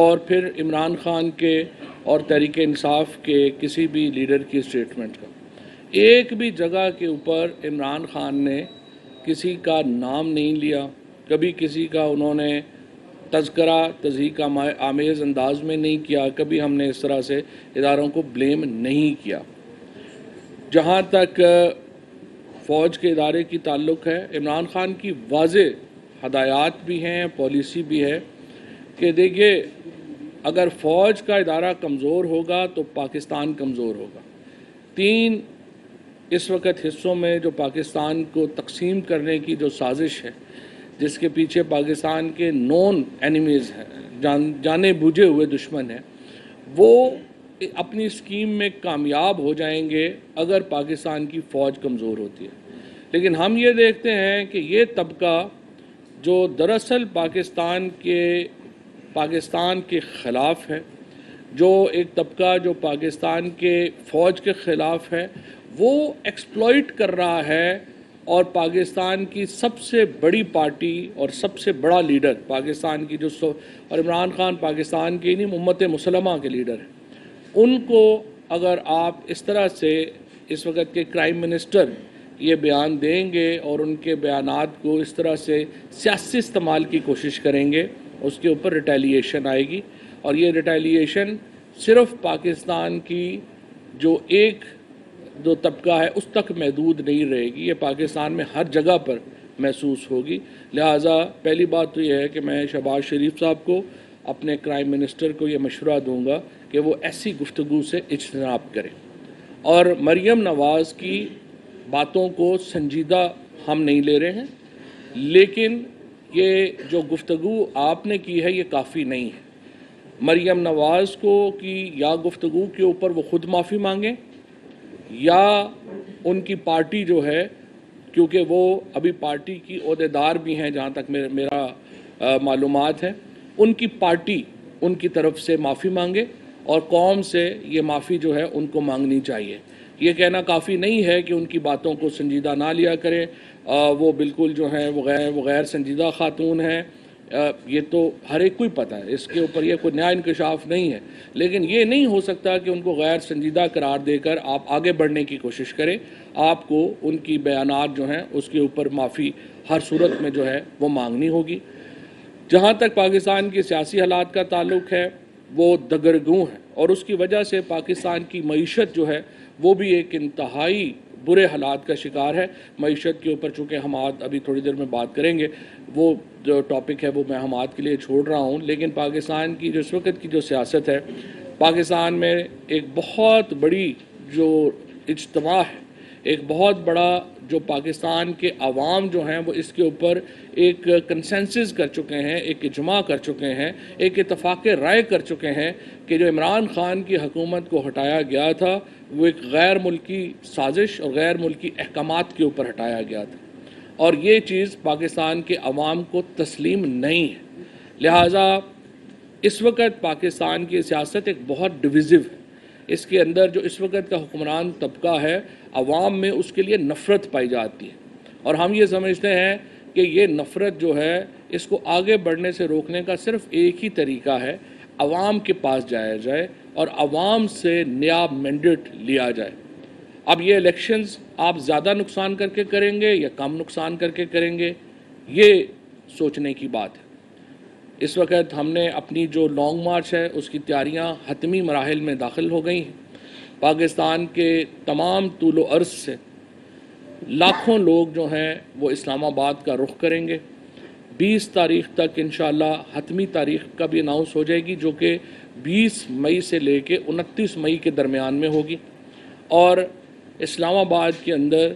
اور پھر عمران خان کے اور تحریک انصاف کے کسی بھی لیڈر کی اسٹیٹمنٹ کا۔ ایک بھی جگہ کے اوپر عمران خان نے کسی کا نام نہیں لیا، کبھی کسی کا انہوں نے تذکرہ تضحیک آمیز انداز میں نہیں کیا، کبھی ہم نے اس طرح سے اداروں کو بلیم نہیں کیا۔ جہاں تک فوج کے ادارے کی تعلق ہے، عمران خان کی واضح ہدایات بھی ہیں، پالیسی بھی ہے کہ دیکھیے اگر فوج کا ادارہ کمزور ہوگا تو پاکستان کمزور ہوگا۔ 3 اس وقت حصوں میں جو پاکستان کو تقسیم کرنے کی جو سازش ہے، جس کے پیچھے پاکستان کے نون اینیمیز ہیں، جانے بوجھے ہوئے دشمن ہیں، وہ اپنی اسکیم میں کامیاب ہو جائیں گے اگر پاکستان کی فوج کمزور ہوتی ہے۔ لیکن ہم یہ دیکھتے ہیں کہ یہ طبقہ جو دراصل پاکستان کے خلاف ہے، جو ایک طبقہ جو پاکستان کے فوج کے خلاف ہے، وہ ایکسپلائٹ کر رہا ہے، اور پاکستان کی سب سے بڑی پارٹی اور سب سے بڑا لیڈر پاکستان کی اور عمران خان پاکستان کے نہیں امت مسلمہ کے لیڈر ہیں، ان کو اگر آپ اس طرح سے اس وقت کے کرائم منسٹر یہ بیان دیں گے اور ان کے بیانات کو اس طرح سے سیاسی استعمال کی کوشش کریں گے، اس کے اوپر ریٹیلیشن آئے گی، اور یہ ریٹیلیشن صرف پاکستان کی جو طبقہ ہے اس تک محدود نہیں رہے گی، یہ پاکستان میں ہر جگہ پر محسوس ہوگی۔ لہٰذا پہلی بات تو یہ ہے کہ میں شہباز شریف صاحب کو، اپنے کرائم منسٹر کو یہ مشورہ دوں گا کہ وہ ایسی گفتگو سے اجتناب کریں، اور مریم نواز کی باتوں کو سنجیدہ ہم نہیں لے رہے ہیں، لیکن یہ جو گفتگو آپ نے کی ہے یہ کافی نہیں ہے۔ مریم نواز کو کی یا گفتگو کے اوپر وہ خود معافی مانگیں، یا ان کی پارٹی جو ہے، کیونکہ وہ ابھی پارٹی کی عہدیدار بھی ہیں جہاں تک میرا معلومات ہے، ان کی پارٹی ان کی طرف سے معافی مانگے، اور قوم سے یہ معافی جو ہے ان کو مانگنی چاہیے۔ یہ کہنا کافی نہیں ہے کہ ان کی باتوں کو سنجیدہ نہ لیا کریں، وہ بالکل جو ہیں وہ غیر سنجیدہ خاتون ہیں، یہ تو ہر ایک کو ہی پتہ ہے، اس کے اوپر یہ کوئی نیا انکشاف نہیں ہے، لیکن یہ نہیں ہو سکتا کہ ان کو غیر سنجیدہ قرار دے کر آپ آگے بڑھنے کی کوشش کریں۔ آپ کو ان کی بیانات جو ہیں اس کے اوپر معافی ہر صورت میں جو ہے وہ مانگنی ہوگی۔ جہاں تک پاکستان کی سیاسی حالات کا تعلق ہے، وہ دگرگوں ہے، اور اس کی وجہ سے پاکستان کی معیشت جو ہے وہ بھی ایک انتہائی برے حالات کا شکار ہے۔ معیشت کے اوپر چونکہ ہم ابھی تھوڑی دیر میں بات کریں گے، وہ جو ٹاپک ہے وہ میں ہمات کے لیے چھوڑ رہا ہوں، لیکن پاکستان کی جو اس وقت کی جو سیاست ہے، پاکستان میں ایک بہت بڑی جو اجتماع ہے، ایک بہت بڑا جو پاکستان کے عوام جو ہیں وہ اس کے اوپر ایک کنسنسس کر چکے ہیں، ایک اجماع کر چکے ہیں، ایک اتفاق رائے کر چکے ہیں کہ جو عمران خان کی حکومت کو ہٹایا گیا تھا وہ ایک غیر ملکی سازش اور غیر ملکی احکامات کے اوپر ہٹایا گیا تھا، اور یہ چیز پاکستان کے عوام کو تسلیم نہیں ہے۔ لہٰذا اس وقت پاکستان کی سیاست ایک بہت ڈویزو ہے، اس کے اندر جو اس وقت کا حکمران طبقہ ہے، عوام میں اس کے لیے نفرت پائی جاتی ہے، اور ہم یہ سمجھتے ہیں کہ یہ نفرت جو ہے اس کو آگے بڑھنے سے روکنے کا صرف ایک ہی طریقہ ہے، عوام کے پاس جایا جائے اور عوام سے نیا مینڈیٹ لیا جائے۔ اب یہ الیکشنز آپ زیادہ نقصان کر کے کریں گے یا کم نقصان کر کے کریں گے، یہ سوچنے کی بات ہے۔ اس وقت ہم نے اپنی جو لانگ مارچ ہے اس کی تیاریاں حتمی مراحل میں داخل ہو گئی ہیں۔ پاکستان کے تمام طول و عرض سے لاکھوں لوگ جو ہیں وہ اسلام آباد کا رخ کریں گے۔ 20 تاریخ تک انشاءاللہ حتمی تاریخ کا بھی اناؤنس ہو جائے گی، جو کہ 20 مئی سے لے کے 29 مئی کے درمیان میں ہوگی، اور اسلام آباد کے اندر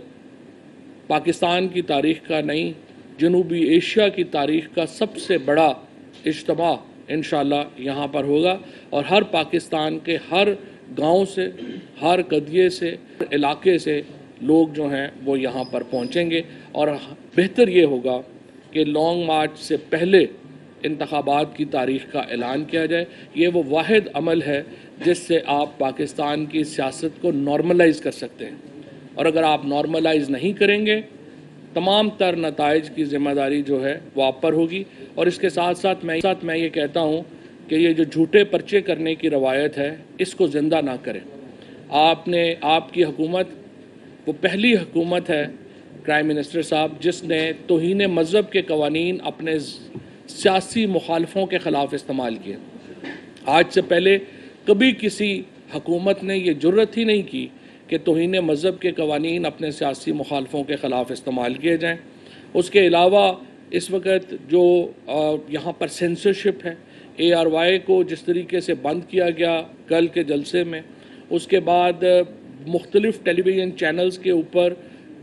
پاکستان کی تاریخ کا نہیں، جنوبی ایشیا کی تاریخ کا سب سے بڑا اجتماع انشاءاللہ یہاں پر ہوگا، اور ہر پاکستان کے ہر گاؤں سے، ہر قضیے سے، علاقے سے لوگ جو ہیں وہ یہاں پر پہنچیں گے، اور بہتر یہ ہوگا کہ لانگ مارچ سے پہلے انتخابات کی تاریخ کا اعلان کیا جائے۔ یہ وہ واحد عمل ہے جس سے آپ پاکستان کی سیاست کو نارملائز کر سکتے ہیں، اور اگر آپ نارملائز نہیں کریں گے تمام تر نتائج کی ذمہ داری جو ہے وہ آپ پر ہوگی۔ اور اس کے ساتھ ساتھ میں یہ کہتا ہوں کہ یہ جو جھوٹے پرچے کرنے کی روایت ہے اس کو زندہ نہ کریں. آپ کی حکومت وہ پہلی حکومت ہے پرائم منسٹر صاحب جس نے توہین مذہب کے قوانین اپنے سیاسی مخالفوں کے خلاف استعمال کیے. آج سے پہلے کبھی کسی حکومت نے یہ جرت ہی نہیں کی کہ توہین مذہب کے قوانین اپنے سیاسی مخالفوں کے خلاف استعمال کیے جائیں. اس کے علاوہ اس وقت جو یہاں پر سینسرشپ ہے، ARY کو جس طریقے سے بند کیا گیا کل کے جلسے میں، اس کے بعد مختلف ٹیلی ویژن چینلز کے اوپر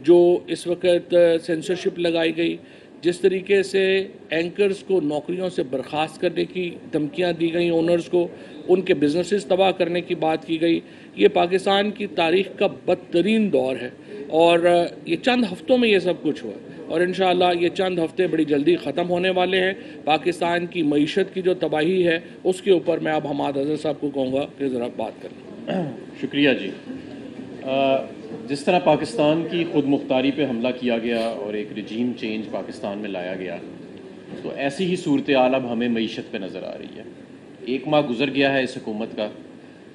جو اس وقت سینسرشپ لگائی گئی، جس طریقے سے اینکرز کو نوکریوں سے برخاست کرنے کی دھمکیاں دی گئیں، اونرز کو ان کے بزنسز تباہ کرنے کی بات کی گئی، یہ پاکستان کی تاریخ کا بدترین دور ہے. اور یہ چند ہفتوں میں یہ سب کچھ ہوا اور انشاءاللہ یہ چند ہفتے بڑی جلدی ختم ہونے والے ہیں. پاکستان کی معیشت کی جو تباہی ہے اس کے اوپر میں اب حماد اظہر صاحب کو کہوں گا کہ ذرا بات کریں. شکریہ جی. جس طرح پاکستان کی خود مختاری پہ حملہ کیا گیا اور ایک رجیم چینج پاکستان میں لایا گیا، تو ایسی ہی صورتحال اب ہمیں معیشت پہ نظر آ رہی ہے. 1 ماہ گزر گیا ہے اس حکومت کا،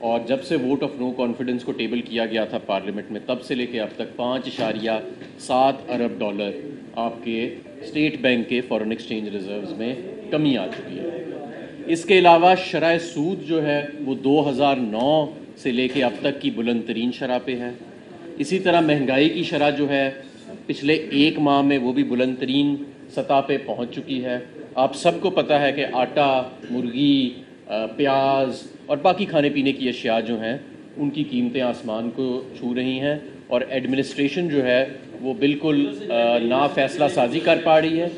اور جب سے ووٹ آف نو کانفیڈنس کو ٹیبل کیا گیا تھا پارلیمنٹ میں، تب سے لے کے اب تک 5.7 ارب ڈالر آپ کے اسٹیٹ بینک کے فارن ایکسچینج ریزروز میں کمی آ چکی ہے. اس کے علاوہ شرح سود جو ہے وہ 2009 سے لے کے اب تک کی بلند ترین شرح پہ ہے. اسی طرح مہنگائی کی شرح جو ہے پچھلے 1 ماہ میں وہ بھی بلند ترین سطح پہ پہنچ چکی ہے. آپ سب کو پتہ ہے کہ آٹا، مرغی، پیاز اور باقی کھانے پینے کی اشیاء جو ہیں ان کی قیمتیں آسمان کو چھو رہی ہیں، اور ایڈمنسٹریشن جو ہے وہ بالکل نہ فیصلہ سازی کر پا رہی ہے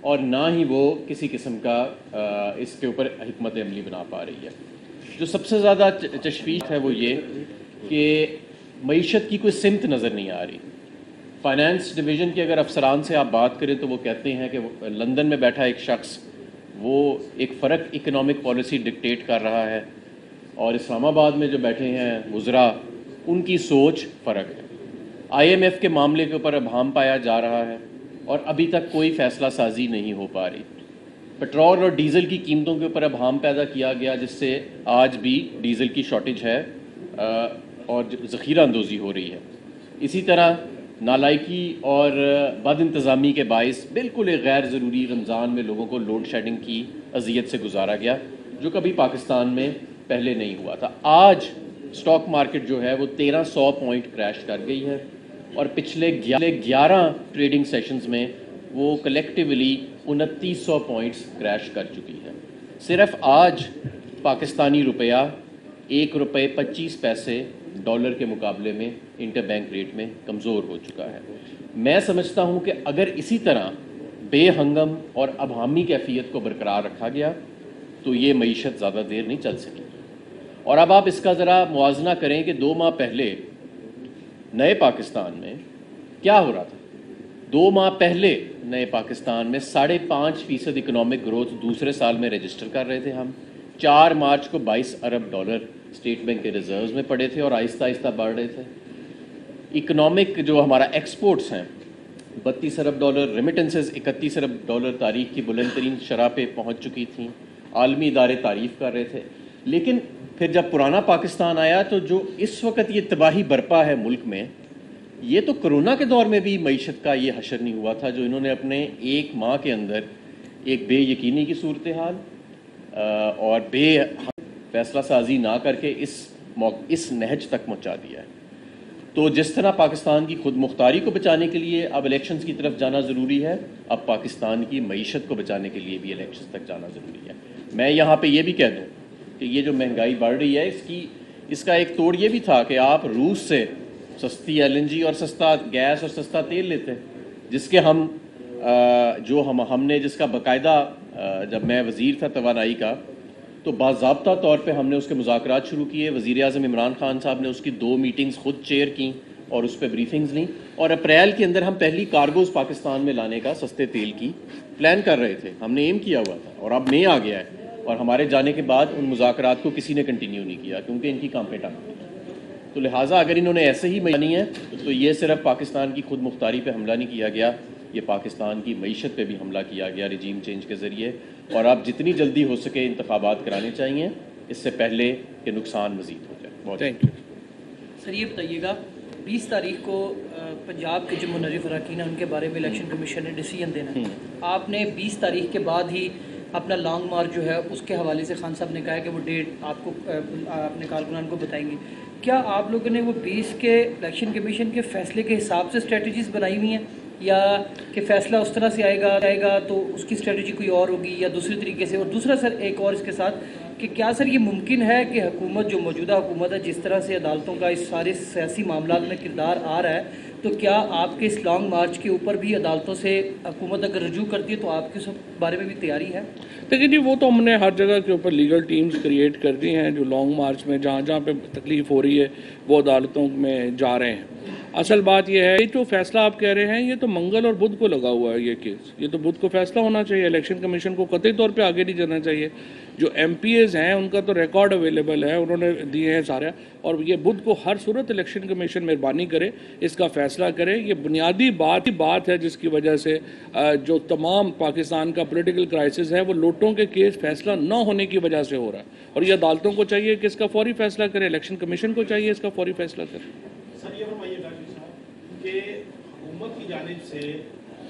اور نہ ہی وہ کسی قسم کا اس کے اوپر حکمت عملی بنا پا رہی ہے. جو سب سے زیادہ تشویش ہے وہ یہ کہ معیشت کی کوئی سمت نظر نہیں آ رہی. فائنانس ڈویژن کے اگر افسران سے آپ بات کریں تو وہ کہتے ہیں کہ لندن میں بیٹھا ایک شخص وہ ایک فرق اکنامک پالیسی ڈکٹیٹ کر رہا ہے، اور اسلام آباد میں جو بیٹھے ہیں وزراء ان کی سوچ فرق ہے. IMF کے معاملے کے اوپر ابہام پایا جا رہا ہے اور ابھی تک کوئی فیصلہ سازی نہیں ہو پا رہی. پٹرول اور ڈیزل کی قیمتوں کے اوپر ابہام پیدا کیا گیا جس سے آج بھی ڈیزل کی شارٹیج ہے اور ذخیرہ اندوزی ہو رہی ہے. اسی طرح نالائکی اور بد انتظامی کے باعث بالکل ایک غیر ضروری رمضان میں لوگوں کو لوڈ شیڈنگ کی اذیت سے گزارا گیا جو کبھی پاکستان میں پہلے نہیں ہوا تھا. آج سٹاک مارکیٹ جو ہے وہ 1300 پوائنٹ کریش کر گئی ہے اور پچھلے 11 ٹریڈنگ سیشنز میں وہ کلیکٹیولی 2900 پوائنٹس کریش کر چکی ہے. صرف آج پاکستانی روپیہ 1 روپے 25 پیسے ڈالر کے مقابلے میں انٹر بینک ریٹ میں کمزور ہو چکا ہے. میں سمجھتا ہوں کہ اگر اسی طرح بے ہنگم اور ابہامی کیفیت کو برقرار رکھا گیا تو یہ معیشت زیادہ دیر نہیں چل سکے. اور اب آپ اس کا ذرا موازنہ کریں کہ 2 ماہ پہلے نئے پاکستان میں کیا ہو رہا تھا. 2 ماہ پہلے نئے پاکستان میں 5.5% اکنامک گروتھ دوسرے سال میں رجسٹر کر رہے تھے ہم. 4 مارچ کو 22 ارب ڈالر اسٹیٹ بینک کے ریزروز میں پڑے تھے اور آہستہ آہستہ بڑھ رہے تھے. اکنامک جو ہمارا ایکسپورٹس ہیں 32 ارب ڈالر، ریمیٹنسز 31 ارب ڈالر تاریخ کی بلند ترین شرح پہ پہنچ چکی تھیں. عالمی ادارے تعریف کر رہے تھے. لیکن پھر جب پرانا پاکستان آیا تو جو اس وقت یہ تباہی برپا ہے ملک میں، یہ تو کرونا کے دور میں بھی معیشت کا یہ حشر نہیں ہوا تھا جو انہوں نے اپنے 1 ماہ کے اندر ایک بے یقینی کی صورتحال اور بے فیصلہ سازی نہ کر کے اس نہج تک پہنچا دیا ہے. تو جس طرح پاکستان کی خود مختاری کو بچانے کے لیے اب الیکشنز کی طرف جانا ضروری ہے، اب پاکستان کی معیشت کو بچانے کے لیے بھی الیکشنز تک جانا ضروری ہے. میں یہاں پہ یہ بھی کہہ دوں کہ یہ جو مہنگائی بڑھ رہی ہے اس کا ایک توڑ یہ بھی تھا کہ آپ روس سے سستی LNG اور سستا گیس اور سستا تیل لیتے ہیں، جس کے ہم نے جس کا باقاعدہ جب میں وزیر تھا توانائی کا تو باضابطہ طور پہ ہم نے اس کے مذاکرات شروع کیے. وزیر اعظم عمران خان صاحب نے اس کی 2 میٹنگز خود چیئر کیں اور اس پہ بریفنگز لیں، اور اپریل کے اندر ہم پہلی کارگوز پاکستان میں لانے کا سستے تیل کی پلان کر رہے تھے. ہم نے ایم کیا ہوا تھا اور اب مئی آ گیا ہے اور ہمارے جانے کے بعد ان مذاکرات کو کسی نے کنٹینیو نہیں کیا کیونکہ ان کی کانپیں ٹانگ. تو لہٰذا اگر انہوں نے ایسے ہی مانی ہے تو یہ صرف پاکستان کی خود مختاری پہ حملہ نہیں کیا گیا، یہ پاکستان کی معیشت پہ بھی حملہ کیا گیا رجیم چینج کے ذریعے. اور اب جتنی جلدی ہو سکے انتخابات کرانے چاہیے اس سے پہلے کہ نقصان مزید ہو جائے. بہت تھینک یو. سر یہ بتائیے گا 20 تاریخ کو پنجاب کے جو منعرف اراکین ہیں ان کے بارے میں الیکشن کمیشن نے ڈیسیژن دینا ہے. آپ نے 20 تاریخ کے بعد ہی اپنا لانگ مارچ جو ہے اس کے حوالے سے خان صاحب نے کہا ہے کہ وہ ڈیٹ آپ کو اپنے کارکنان کو بتائیں گے. کیا آپ لوگوں نے وہ 20 کے الیکشن کمیشن کے فیصلے کے حساب سے اسٹریٹجیز بنائی ہوئی ہیں یا کہ فیصلہ اس طرح سے آئے گا تو اس کی اسٹریٹجی کوئی اور ہوگی یا دوسرے طریقے سے؟ اور دوسرا سر ایک اور اس کے ساتھ کہ کیا سر یہ ممکن ہے کہ حکومت جو موجودہ حکومت ہے جس طرح سے عدالتوں کا اس سارے سیاسی معاملات میں کردار آ رہا ہے تو کیا آپ کے اس لانگ مارچ کے اوپر بھی عدالتوں سے حکومت اگر رجوع کرتی ہے تو آپ کے اس بارے میں بھی تیاری ہے؟ لیکن جی وہ تو ہم نے ہر جگہ کے اوپر لیگل ٹیمز کریٹ کر دی ہیں جو لانگ مارچ میں جہاں جہاں پہ تکلیف ہو رہی ہے وہ عدالتوں میں جا رہے ہیں. اصل بات یہ ہے جو فیصلہ آپ کہہ رہے ہیں یہ تو منگل اور بدھ کو لگا ہوا ہے یہ کیس. یہ تو بدھ کو فیصلہ ہونا چاہیے. الیکشن کمیشن کو قطعی طور پہ آگے نہیں جانا چاہیے. جو ایم پی ایز ہیں ان کا تو ریکارڈ اویلیبل ہے, انہوں نے دیے ہیں سارے. اور یہ بدھ کو ہر صورت الیکشن کمیشن مہربانی کرے اس کا فیصلہ کرے. یہ بنیادی بات ہے جس کی وجہ سے جو تمام پاکستان کا پولیٹیکل کرائسس ہے وہ لوٹوں کے کیس فیصلہ نہ ہونے کی وجہ سے ہو رہا ہے. اور یہ عدالتوں کو چاہیے کہ اس کا فوری فیصلہ کرے, الیکشن کمیشن کو چاہیے اس کا فوری فیصلہ کرے. سر یہ فرمائیے ڈاکٹر صاحب کہ حکومت کی جانب سے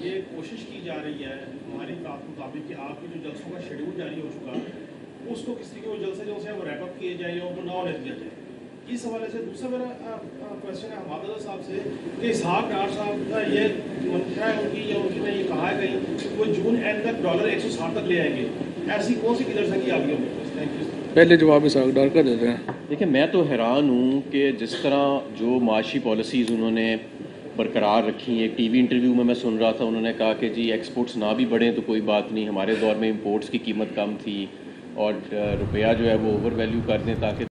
یہ کوشش کی جا رہی ہے ہماری بات کے مطابق کہ آپ کے جو جلسوں کا شیڈول جاری ہو چکا اس کو کسی کے وہ جلسے جو ہے وہ ریپ اپ کیے جائے اور وہ نہ ہونے دیا جائے. اس حوالے سے دوسرا میرا کوشچن ہے حماد صاحب سے کہ اسحاق ڈار صاحب کا یہ منشا ہے ان کی یا ان نے یہ کہا ہے کہیں وہ جون اینڈ تک ڈالر 160 تک لے آئیں گے. ایسی کون سی کلر سنگی آ گئی ہوگی؟ پہلے جواب اسحاق ڈار کا دیتے ہیں. دیکھیں میں تو حیران ہوں کہ جس طرح جو معاشی پالیسیز انہوں نے برقرار رکھی ہیں. ایک ٹی وی انٹرویو میں سن رہا تھا, انہوں نے کہا کہ جی ایکسپورٹس نہ بھی بڑھیں تو کوئی بات نہیں, ہمارے دور میں امپورٹس کی قیمت کم تھی اور روپیہ جو ہے وہ اوور ویلیو کر دیں تاکہ